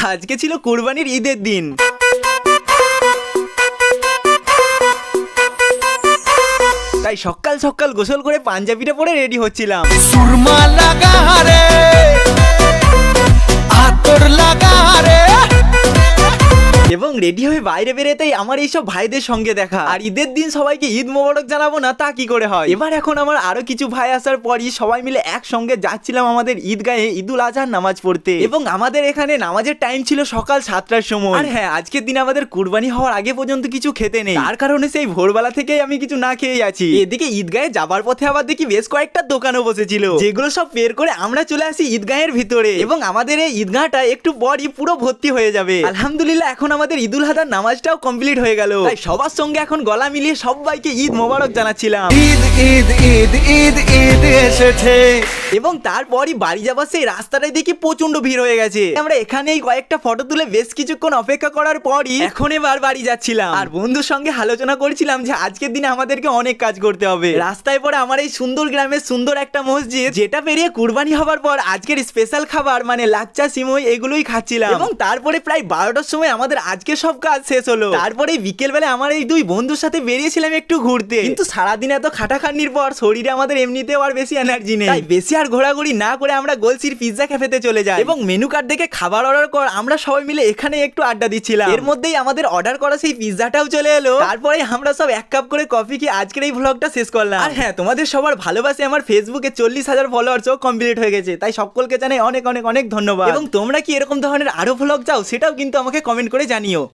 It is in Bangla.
আজকে ছিল কুরবানির ঈদের দিন। তাই সকাল সকাল গোসল করে পাঞ্জাবিটা পরে রেডি হচ্ছিলাম। সুরমা লাগা রে, আতর লাগা রে, এবং রেডি হয়ে বাইরে বেরোতেই আমার এইসব ভাইদের সঙ্গে দেখা। আর ঈদের দিন সবাইকে ঈদ মোবারক জানাবো না তা কি করে হয়। এবার এখন আমার আরো কিছু ভাই আসার পরই সবাই মিলে একসঙ্গে যাচ্ছিলাম আমাদের ঈদগাহে ঈদুল আজহার নামাজ পড়তে। এবং আমাদের এখানে নামাজের টাইম ছিল সকাল 7টার সময়। আর হ্যাঁ, আজকের দিন আমাদের কুরবানি হওয়ার আগে পর্যন্ত কিছু খেতে নেই, তার কারণে সেই ভোরবেলা থেকেই আমি কিছু না খেয়ে আছি। এদিকে ঈদগাহে যাবার পথে আবার দেখি বেশ কয়েকটা দোকানও বসেছিল, যেগুলো সব বের করে আমরা চলে আসি ঈদগাহের ভিতরে। এবং আমাদের এই ঈদগাহটা একটু পরই পুরো ভর্তি হয়ে যাবে। আলহামদুলিল্লাহ, এখন আমাদের ঈদুল আজহার নামাজটাও কমপ্লিট হয়ে গেল। তাই সবার সঙ্গে এখন গলা মিলিয়ে সবাইকে ঈদ মোবারক জানাচ্ছিলাম। ঈদ ঈদ ঈদ ঈদ ঈদ এসেছে। এবং তারপরই বাড়ি যাবার সেই রাস্তাটায় দেখি প্রচন্ড ভিড় হয়ে গেছে। আমরা এখানেই কয়েকটা ফটো তুলে বেশ কিছুক্ষণ অপেক্ষা করার পরই এখন এবার বাড়ি যাচ্ছিলাম। আর বন্ধুর সঙ্গে আলোচনা করছিলাম যে আজকের দিনে আমাদেরকে অনেক কাজ করতে হবে। রাস্তায় পরে আমার এই সুন্দর গ্রামের সুন্দর একটা মসজিদ, যেটা পেরিয়ে কুরবানি হবার পর আজকের স্পেশাল খাবার মানে লাচ্চা সিমই এগুলোই খাচ্ছিলাম। এবং তারপরে প্রায় 12টার সময় আমাদের আজকে সব কাজ শেষ হলো। তারপরে বিকেল বেলা আমার এই দুই বন্ধুর সাথে বেরিয়েছিলাম একটু ঘুরতে। কিন্তু সারাদিন এত খাটাখাটনির পর শরীরে আমাদের এমনিতেও আর বেশি এনার্জি নেই, তাই বেশি আর ঘোরাঘুরি না করে আমরা গোলসির পিৎজা ক্যাফেতে চলে যাই। এবং মেনু কার্ড দেখে খাবার অর্ডার কর আমরা সবাই মিলে এখানে একটু আড্ডা দিচ্ছিলাম। এর মধ্যেই আমাদের অর্ডার করা সেই পিৎজাটাও চলে এলো। তারপরে আমরা সব এক কাপ করে কফি খেয়ে আজকের এই ভ্লগটা শেষ করলাম। আর হ্যাঁ, তোমাদের সবার ভালোবাসে আমার ফেসবুকে 40,000 ফলোয়ার্সও কমপ্লিট হয়ে গেছে, তাই সকলকে জানাই অনেক অনেক অনেক ধন্যবাদ। এবং তোমরা কি এরকম ধরনের আরো ভ্লগ চাও সেটাও কিন্তু আমাকে কমেন্ট করে জানিও।